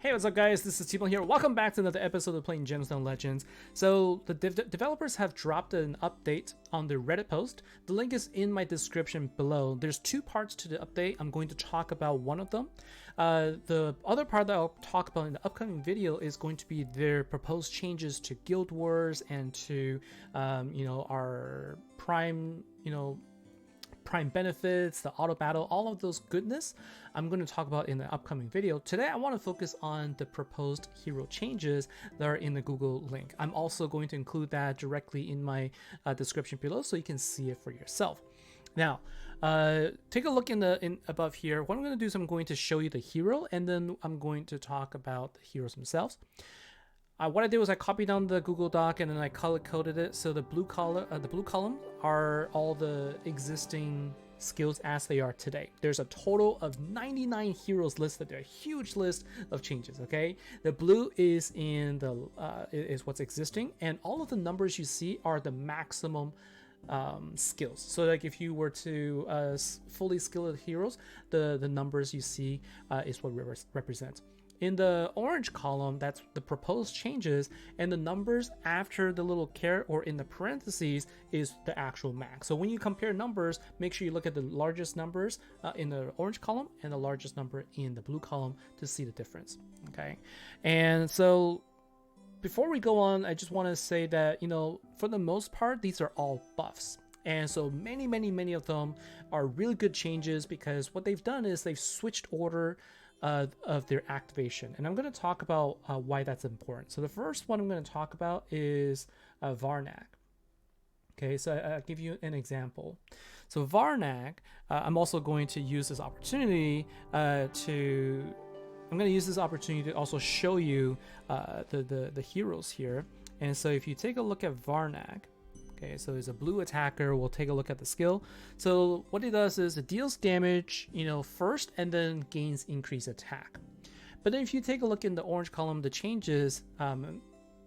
Hey, what's up guys, this is T-Bone here. Welcome back to another episode of playing Gemstone Legends. So the developers have dropped an update on their Reddit post. The link is in my description below. There's two parts to the update. I'm going to talk about one of them. The other part that I'll talk about in the upcoming video is going to be their proposed changes to Guild Wars and to our Prime, Prime benefits, the auto battle, all of those goodness I'm going to talk about in the upcoming video. Today I want to focus on the proposed hero changes that are in the Google link. I'm also going to include that directly in my description below so you can see it for yourself. Now, take a look in above here. What I'm going to do is I'm going to show you the hero, and then I'm going to talk about the heroes themselves. What I did was I copied down the Google Doc and then I color coded it. So the blue column are all the existing skills as they are today. There's a total of 99 heroes listed there, a huge list of changes. Okay, the blue is in the is what's existing, and all of the numbers you see are the maximum skills. So like if you were to fully skill the heroes, the numbers you see is what represents. In the orange column, that's the proposed changes, and the numbers after the little caret or in the parentheses is the actual max. So when you compare numbers, make sure you look at the largest numbers in the orange column and the largest number in the blue column to see the difference. Okay, and so before we go on, I just want to say that, for the most part, these are all buffs. And so many of them are really good changes because what they've done is they've switched order of their activation, and I'm going to talk about why that's important. So the first one I'm going to talk about is Varnag. Okay, so I'll give you an example. So Varnag, I'm also going to use this opportunity to also show you the heroes here. And so if you take a look at Varnag, okay, so he's a blue attacker. We'll take a look at the skill. So what it does is it deals damage, first, and then gains increased attack. But then if you take a look in the orange column, the changes,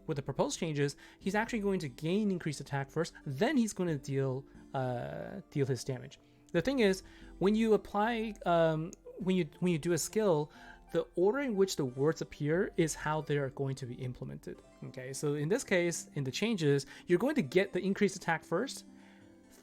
with the proposed changes, he's actually going to gain increased attack first, then he's going to deal his damage. The thing is, when you apply, when you do a skill, the order in which the words appear is how they are going to be implemented. Okay, so in this case, in the changes, you're going to get the increased attack first,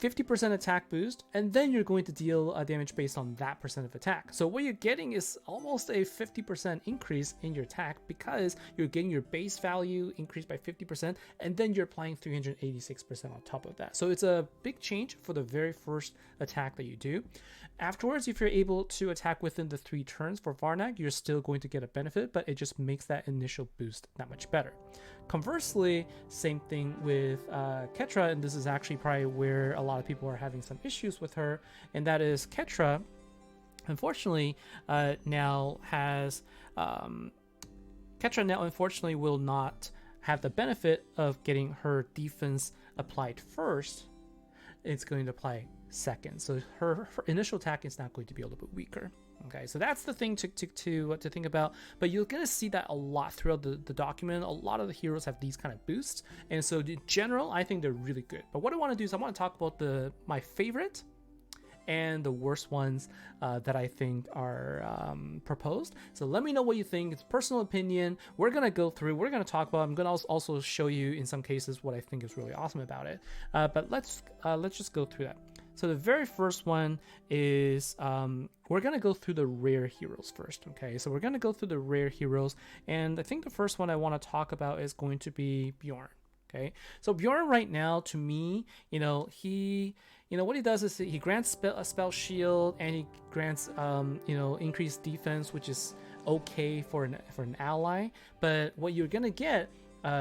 50% attack boost, and then you're going to deal damage based on that percent of attack. So what you're getting is almost a 50% increase in your attack because you're getting your base value increased by 50%, and then you're applying 386% on top of that. So it's a big change for the very first attack that you do. Afterwards, if you're able to attack within the 3 turns for Varnag, you're still going to get a benefit, but it just makes that initial boost that much better. Conversely, same thing with Ketra, and this is actually probably where a lot of people are having some issues with her, and that is Ketra unfortunately now will not have the benefit of getting her defense applied first. It's going to apply second, so her initial attack is not going to be a little bit weaker. Okay, so that's the thing to think about, but you're going to see that a lot throughout the document. A lot of the heroes have these kind of boosts, and so in general, I think they're really good. But what I want to do is I want to talk about my favorite and the worst ones that I think are proposed. So let me know what you think. It's personal opinion. We're going to go through, we're going to talk about, I'm going to also show you in some cases what I think is really awesome about it. But let's just go through that. So the very first one is we're going to go through the rare heroes first. Okay, so we're going to go through the rare heroes, and I think the first one I want to talk about is going to be Bjorn. Okay, so Bjorn right now, to me, what he does is he grants a spell shield, and he grants increased defense, which is okay for an ally. But what you're gonna get,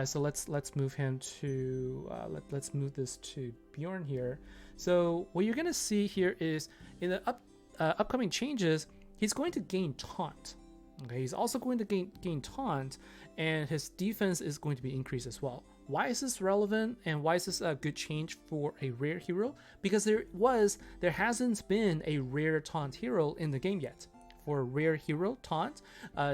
so let's move him to let's move this to Bjorn here. So what you're gonna see here is in the upcoming changes, he's going to gain taunt. Okay, he's also going to gain taunt, and his defense is going to be increased as well. Why is this relevant, and why is this a good change for a rare hero? Because there hasn't been a rare taunt hero in the game yet. For a rare hero taunt,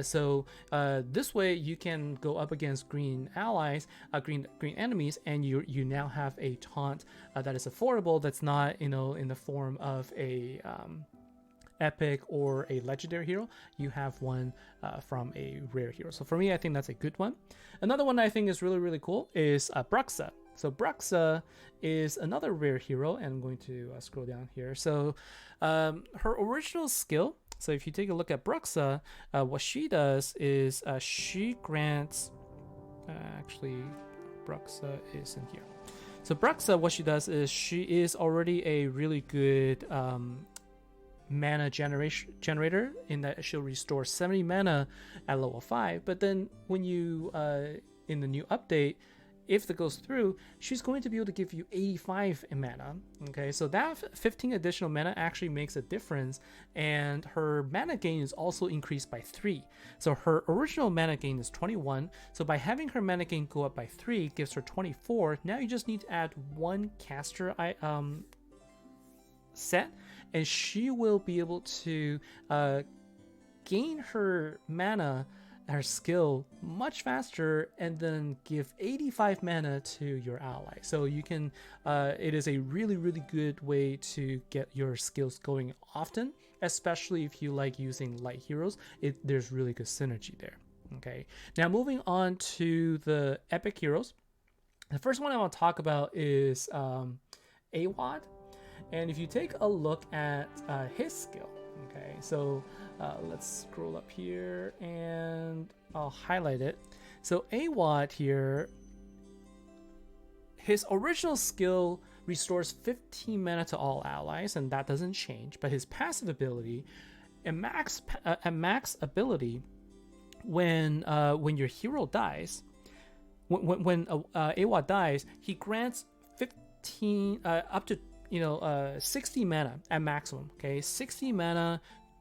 so this way you can go up against green allies, green enemies, and you now have a taunt that is affordable. That's not in the form of a epic or a legendary hero, you have one from a rare hero. So for me, I think that's a good one. Another one I think is really, really cool is Bruxa. So Bruxa is another rare hero, and I'm going to scroll down here. So her original skill, so if you take a look at Bruxa, what she does is she grants, actually Bruxa is in here. So Bruxa, what she does is she is already a really good mana generator in that she'll restore 70 mana at level 5. But then when you, in the new update, if that goes through, she's going to be able to give you 85 in mana. Okay, so that 15 additional mana actually makes a difference, and her mana gain is also increased by 3. So her original mana gain is 21. So by having her mana gain go up by 3 gives her 24. Now you just need to add one caster set, and she will be able to gain her mana, her skill, much faster, and then give 85 mana to your ally. So you can, it is a really, really good way to get your skills going often, especially if you like using light heroes. There's really good synergy there. Okay, now moving on to the epic heroes. The first one I want to talk about is Awad. And if you take a look at his skill, okay, so let's scroll up here and I'll highlight it. So Awad here, his original skill restores 15 mana to all allies, and that doesn't change. But his passive ability, a max ability, when your hero dies, when Awad dies, he grants 15 up to 60 mana at maximum. Okay, 60 mana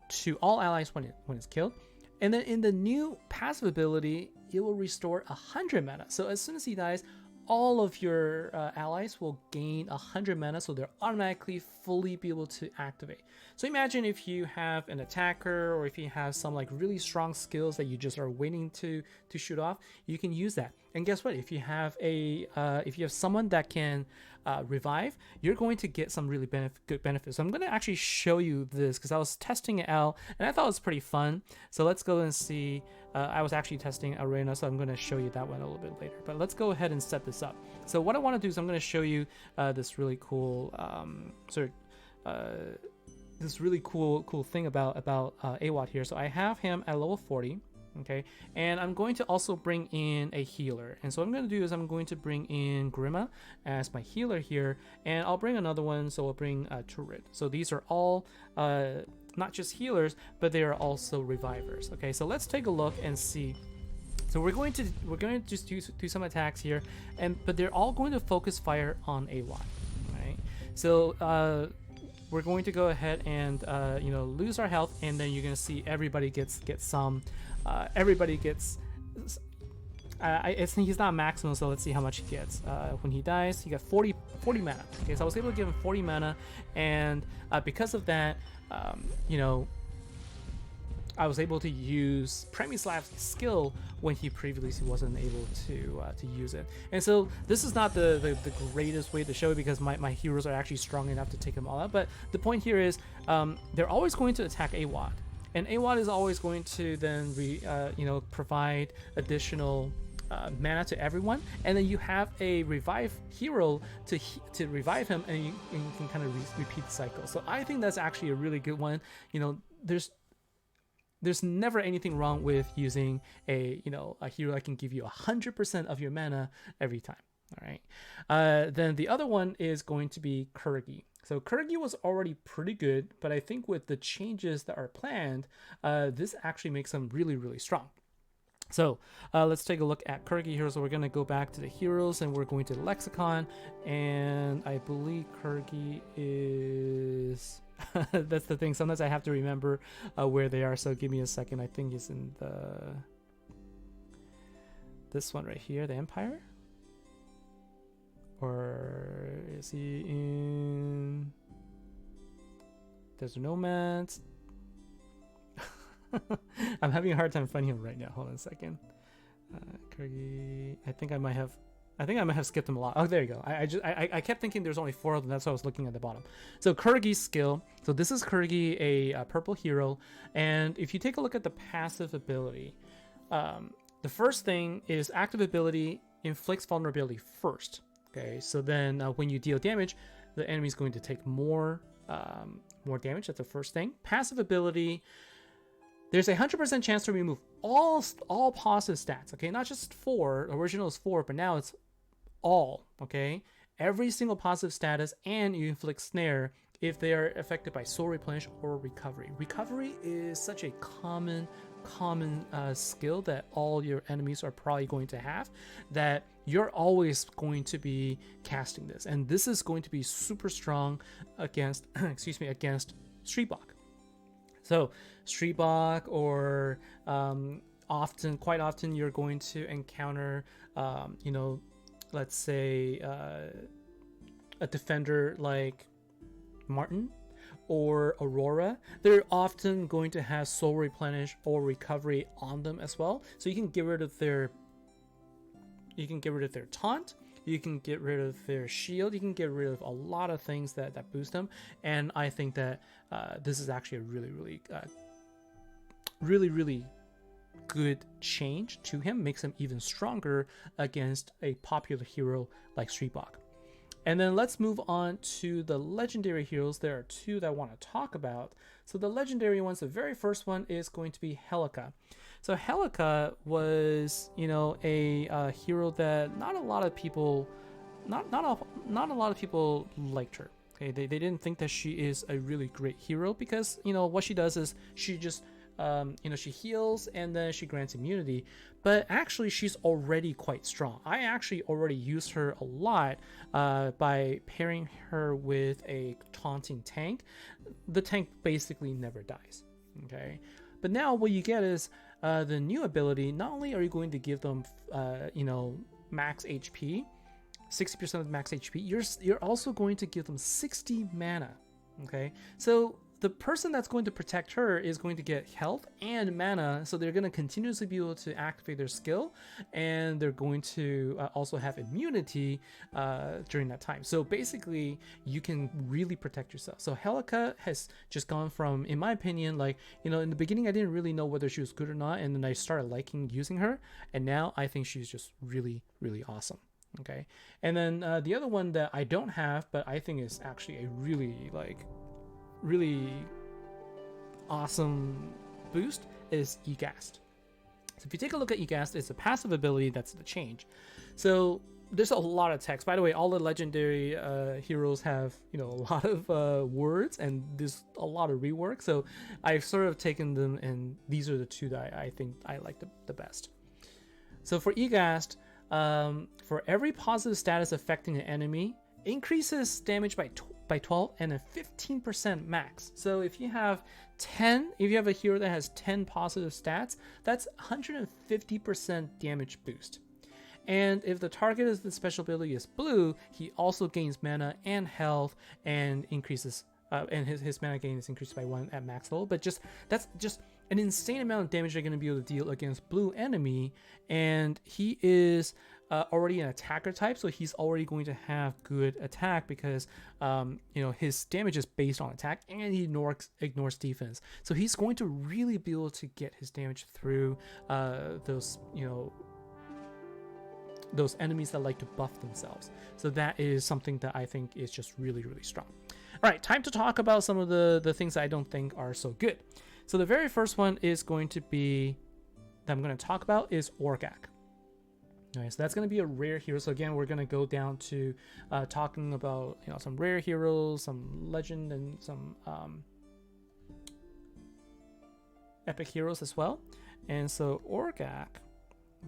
to all allies when it's killed. And then in the new passive ability, it will restore 100 mana. So as soon as he dies, all of your allies will gain 100 mana, so they're automatically fully be able to activate. So imagine if you have an attacker, or if you have some like really strong skills that you just are waiting to shoot off, you can use that. And guess what? If you have someone that can revive, you're going to get some really good benefits. So I'm going to actually show you this because I was testing it out and I thought it was pretty fun. So let's go and see. I was actually testing Arena, so I'm going to show you that one a little bit later. But let's go ahead and set this up. So what I want to do is I'm going to show you this really cool this really cool thing about Awad here. So I have him at level 40. Okay, and I'm going to also bring in a healer, and so what I'm going to do is I'm going to bring in Grima as my healer here, and I'll bring another one, so I'll bring Turret. So these are all not just healers, but they are also revivers. Okay, so let's take a look and see. So we're going to just do some attacks here, but they're all going to focus fire on Awad. Right, so we're going to go ahead and lose our health, and then you're going to see everybody gets some. Everybody gets. He's not maximum, so let's see how much he gets. When he dies, he got 40 mana. Okay, so I was able to give him 40 mana, and because of that, I was able to use Premislav's skill when he previously wasn't able to use it. And so this is not the greatest way to show it because my heroes are actually strong enough to take them all out. But the point here is they're always going to attack Awad. And Awad is always going to then provide additional mana to everyone, and then you have a revive hero to revive him, and you can kind of repeat the cycle. So I think that's actually a really good one. There's never anything wrong with using a hero that can give you 100% of your mana every time. All right. Then the other one is going to be Kurgi. So Kurgi was already pretty good, but I think with the changes that are planned, this actually makes them really, really strong. So let's take a look at Kurgi here. So we're going to go back to the heroes, and we're going to the lexicon, and I believe Kurgi is... That's the thing. Sometimes I have to remember where they are, so give me a second. I think he's in this one right here, the Empire. Or is he in Desert Nomads? I'm having a hard time finding him right now. Hold on a second. Kurgi. I think I might have I think I might have skipped them a lot. Oh, there you go. I kept thinking there's only 4 of them. That's why I was looking at the bottom. So Kurgi's skill. So this is Kurgi, a purple hero. And if you take a look at the passive ability, the first thing is active ability inflicts vulnerability first. Okay, so then when you deal damage, the enemy is going to take more damage. That's the first thing. Passive ability. There's a 100% chance to remove all positive stats, okay? Not just 4, original is 4, but now it's all, okay? Every single positive status, and you inflict snare if they are affected by soul replenish or recovery. Recovery is such a common skill that all your enemies are probably going to have, that you're always going to be casting this. And this is going to be super strong against, against Streetblock. So Streetblock, or quite often you're going to encounter, let's say a defender like Martin or Aurora. They're often going to have soul replenish or recovery on them as well. So you can get rid of their taunt. You can get rid of their shield. You can get rid of a lot of things that boost them. And I think that this is actually a really good change to him. Makes him even stronger against a popular hero like Streetblock. And then let's move on to the legendary heroes. There are 2 that I want to talk about. So the legendary ones, the very first one is going to be Helica. So Helica was, a hero that not a lot of people liked her. Okay, they didn't think that she is a really great hero because what she does is she just she heals and then she grants immunity. But actually, she's already quite strong. I actually already used her a lot by pairing her with a taunting tank. The tank basically never dies. Okay, but now what you get is the new ability. Not only are you going to give them max HP, 60% of max HP, you're also going to give them 60 mana. Okay, so the person that's going to protect her is going to get health and mana, so they're going to continuously be able to activate their skill, and they're going to also have immunity during that time. So basically, you can really protect yourself. So Helica has just gone from, in my opinion, in the beginning, I didn't really know whether she was good or not, and then I started liking using her, and now I think she's just really, really awesome. Okay, and then the other one that I don't have, but I think is actually a really awesome boost is Egast. So if you take a look at Egast, it's a passive ability that's the change. So there's a lot of text. By the way, all the legendary heroes have a lot of words, and there's a lot of rework. So I've sort of taken them, and these are the 2 that I think I like the best. So for Egast, for every positive status affecting an enemy, increases damage by 12 and a 15% max. So if you have a hero that has 10 positive stats, that's 150% damage boost. And if the target is the special ability is blue, he also gains mana and health and increases and his mana gain is increased by 1 at max level. But that's just an insane amount of damage they're going to be able to deal against blue enemy, and he is already an attacker type, so he's already going to have good attack because his damage is based on attack, and he ignores defense. So he's going to really be able to get his damage through those enemies that like to buff themselves. So that is something that I think is just really, really strong. All right, time to talk about some of the things that I don't think are so good. So the very first one is going to be that I'm going to talk about is Orgak. All right, so that's going to be a rare hero. So again, we're going to go down to talking about some rare heroes, some legend, and some epic heroes as well. And so Orgak,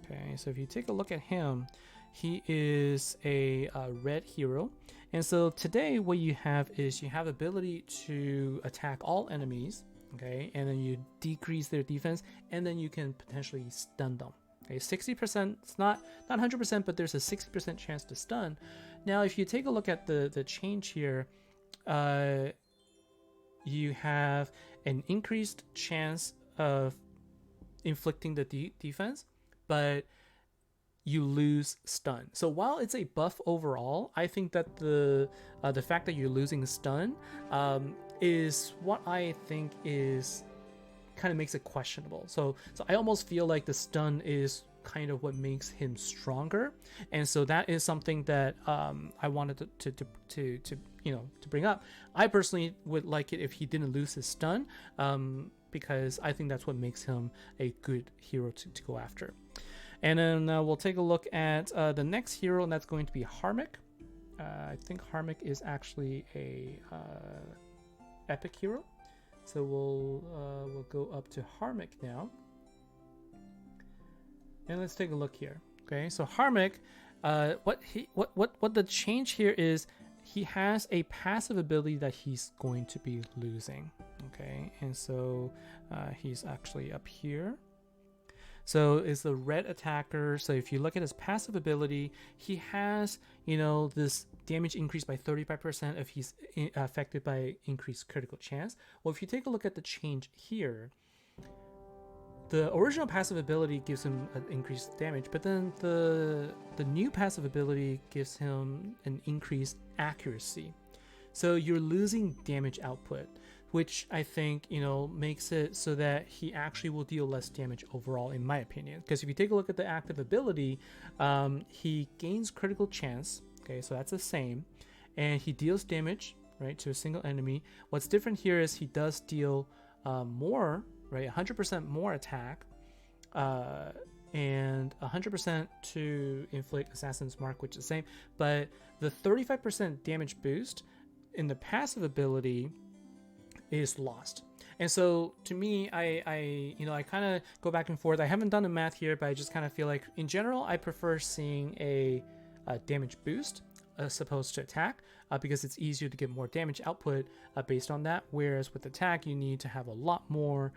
okay, so if you take a look at him, he is a red hero. And so today what you have is you have ability to attack all enemies, okay, and then you decrease their defense, and then you can potentially stun them. Okay, 60%, it's not 100%, but there's a 60% chance to stun. Now, if you take a look at the change here, you have an increased chance of inflicting the defense, but you lose stun. So while it's a buff overall, I think that the fact that you're losing stun is what I think is kind of makes it questionable. So I almost feel like the stun is kind of what makes him stronger, and so that is something that I wanted to bring up. I personally would like it if he didn't lose his stun, because I think that's what makes him a good hero to go after. And then we'll take a look at the next hero, and that's going to be Harmik. I think Harmik is actually a epic hero. So we'll go up to Harmik now, and let's take a look here. Okay, so Harmik, what the change here is, he has a passive ability that he's going to be losing. Okay, and so he's actually up here. So is the red attacker. So if you look at his passive ability, he has, this damage increase by 35% if he's affected by increased critical chance. Well, if you take a look at the change here, the original passive ability gives him an increased damage, but then the new passive ability gives him an increased accuracy. So you're losing damage output, which I think, makes it so that he actually will deal less damage overall, in my opinion. Because if you take a look at the active ability, he gains critical chance. Okay, so that's the same. And he deals damage, right, to a single enemy. What's different here is he does deal more, right, 100% more attack, and 100% to inflict Assassin's Mark, which is the same. But the 35% damage boost in the passive ability is lost. And so to me, I kind of go back and forth. I haven't done the math here, but I just kind of feel like in general I prefer seeing a damage boost as opposed to attack, because it's easier to get more damage output based on that, whereas with attack you need to have a lot more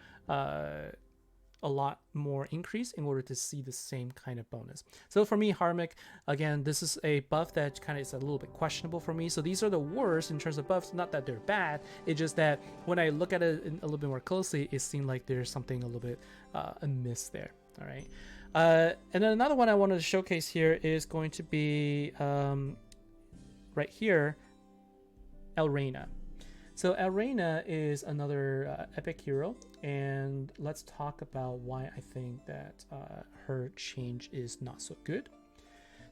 increase in order to see the same kind of bonus. So for me, Harmik, again, this is a buff that kind of is a little bit questionable for me. So these are the worst in terms of buffs. Not that they're bad, it's just that when I look at it a little bit more closely, it seemed like there's something a little bit amiss there. All right, and then another one I wanted to showcase here is going to be right here, Elrena. So Elrena is another epic hero, and let's talk about why I think that her change is not so good.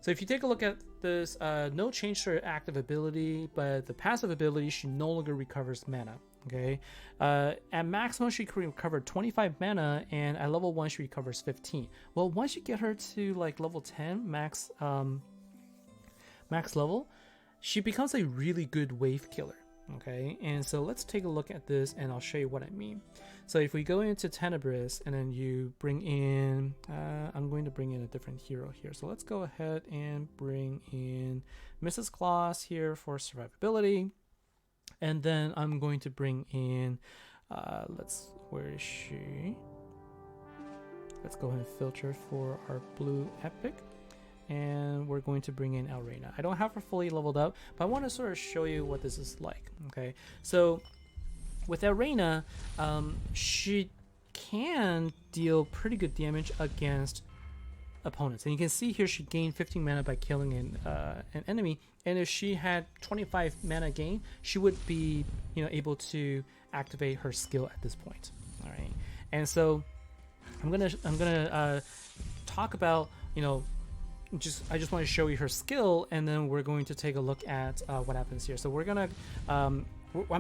So if you take a look at this, no change to her active ability, but the passive ability, she no longer recovers mana. Okay, at maximum she can recover 25 mana, and at level 1 she recovers 15. Well, once you get her to like level 10 max level, she becomes a really good wave killer. Okay, and so let's take a look at this, and I'll show you what I mean. So if we go into Tenebris, and then you bring in, I'm going to bring in a different hero here. So let's go ahead and bring in Mrs. Claus here for survivability, and then I'm going to bring in, where is she? Let's go ahead and filter for our blue epic. And we're going to bring in Elrena. I don't have her fully leveled up, but I want to sort of show you what this is like. Okay, so with Elrena, she can deal pretty good damage against opponents, and you can see here she gained 15 mana by killing an enemy. And if she had 25 mana gain, she would be able to activate her skill at this point. All right, and so I'm gonna talk about I just want to show you her skill, and then we're going to take a look at what happens here. So we're gonna I'm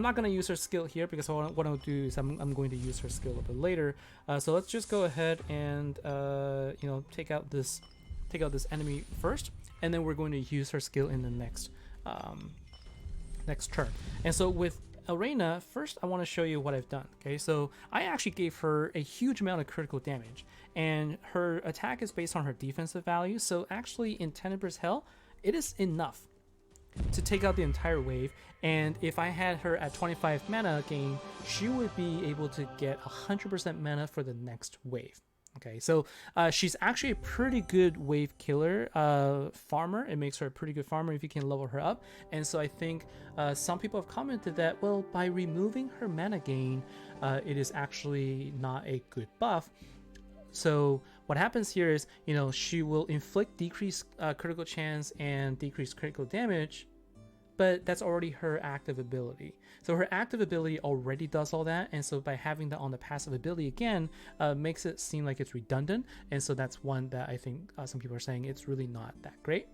not gonna use her skill here, because what I'll do is I'm going to use her skill a little bit later. So let's just go ahead and take out this enemy first, and then we're going to use her skill in the next turn. And so with Elrena, first I want to show you what I've done. Okay, so I actually gave her a huge amount of critical damage, and her attack is based on her defensive value. So actually in Tenebris Hell, it is enough to take out the entire wave. And if I had her at 25 mana gain, she would be able to get 100% mana for the next wave. Okay, so she's actually a pretty good wave killer farmer. It makes her a pretty good farmer if you can level her up. And so I think some people have commented that, well, by removing her mana gain, it is actually not a good buff. So what happens here is, she will inflict decreased critical chance and decreased critical damage, but that's already her active ability. So her active ability already does all that, and so by having that on the passive ability again, makes it seem like it's redundant, and so that's one that I think some people are saying it's really not that great.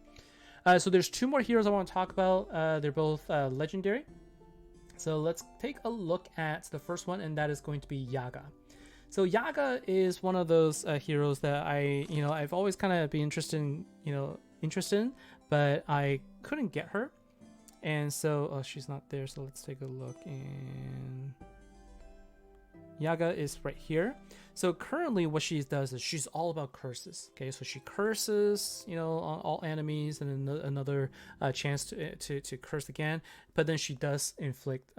So there's two more heroes I want to talk about. They're both legendary. So let's take a look at the first one, and that is going to be Yaga. So Yaga is one of those heroes that I've always kind of been interested in, but I couldn't get her. And so, she's not there, so let's take a look. And Yaga is right here. So currently what she does is she's all about curses. Okay, so she curses, on all enemies, and then another chance to curse again. But then she does inflict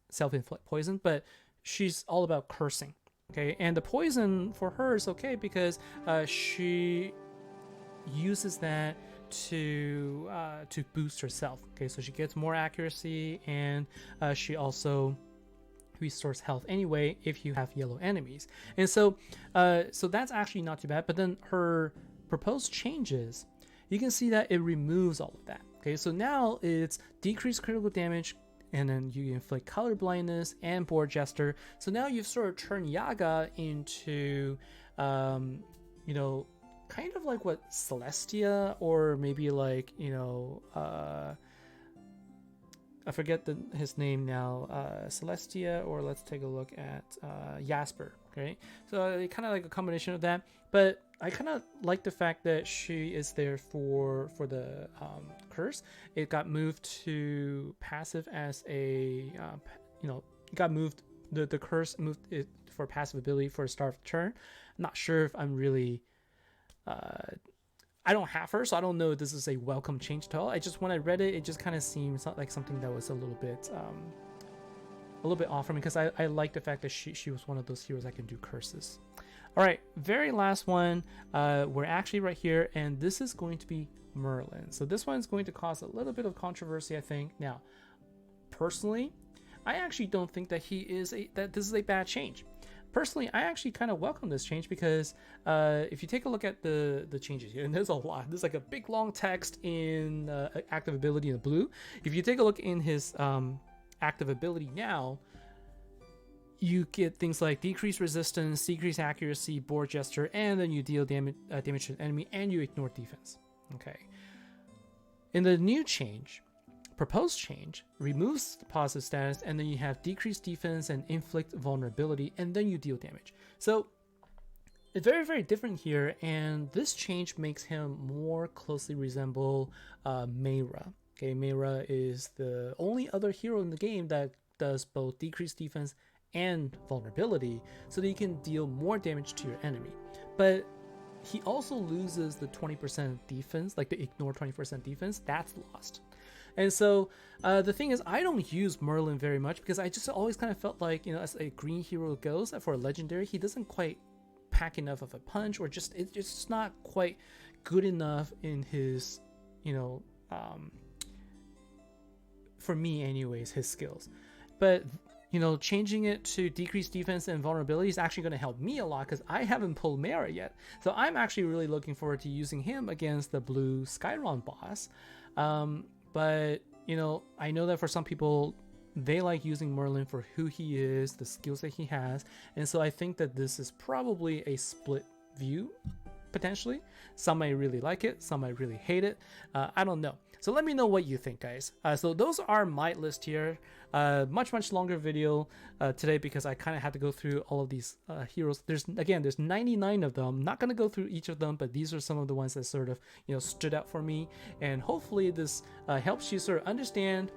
self-inflict poison, but she's all about cursing. Okay, and the poison for her is okay because she uses that to boost herself. Okay, so she gets more accuracy, and she also restores health anyway if you have yellow enemies. And so that's actually not too bad. But then her proposed changes, you can see that it removes all of that. Okay, so now it's decreased critical damage, and then you inflict color blindness and board jester. So now you've sort of turned Yaga into kind of like what Celestia, or maybe like I forget his name now, Celestia, or let's take a look at Jasper. Okay, so kind of like a combination of that, but I kind of like the fact that she is there for the curse. It got moved to passive as a got moved, the curse moved it for passive ability for a start of turn. I'm not sure if I'm really I don't have her, so I don't know if this is a welcome change at all. When I read it, it just kind of seems like something that was a little bit off for me, because I like the fact that she was one of those heroes that can do curses. All right, very last one. We're actually right here, and this is going to be Merlin. So this one's going to cause a little bit of controversy, I think. Now, personally, I actually don't think that that this is a bad change. Personally, I actually kind of welcome this change because if you take a look at the changes here, and there's a lot. There's like a big long text in active ability in the blue. If you take a look in his active ability now, you get things like decreased resistance, decreased accuracy, board jester, and then you deal damage to the enemy, and you ignore defense. Okay. In the new change, proposed change removes the positive status, and then you have decreased defense and inflict vulnerability, and then you deal damage. So it's very, very different here, and this change makes him more closely resemble Mayra. Okay, Mayra is the only other hero in the game that does both decreased defense and vulnerability, so that you can deal more damage to your enemy. But he also loses the 20% defense, like the ignore 20% defense. That's lost. And so the thing is, I don't use Merlin very much because I just always kind of felt like, as a green hero goes, for a legendary, he doesn't quite pack enough of a punch, or it's just not quite good enough in his, for me anyways, his skills. But changing it to decreased defense and vulnerability is actually going to help me a lot, because I haven't pulled Mara yet. So I'm actually really looking forward to using him against the blue Skyron boss. But I know that for some people, they like using Merlin for who he is, the skills that he has. And so I think that this is probably a split view, potentially. Some might really like it, some might really hate it. I don't know. So let me know what you think, guys. So those are my list here. Much longer video today, because I kind of had to go through all of these heroes. There's 99 of them. I'm not going to go through each of them, but these are some of the ones that sort of stood out for me. And hopefully this helps you sort of understand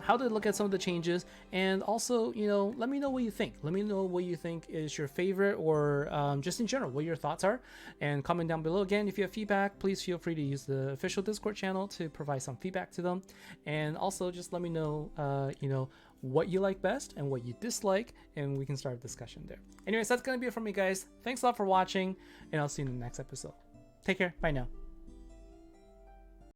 how to look at some of the changes, and also let me know what you think. Let me know what you think is your favorite, or just in general what your thoughts are, and comment down below. Again, if you have feedback, please feel free to use the official Discord channel to provide some feedback to them. And also just let me know what you like best and what you dislike, and we can start a discussion there. Anyways, that's gonna be it from me, guys. Thanks a lot for watching, and I'll see you in the next episode. Take care. Bye now.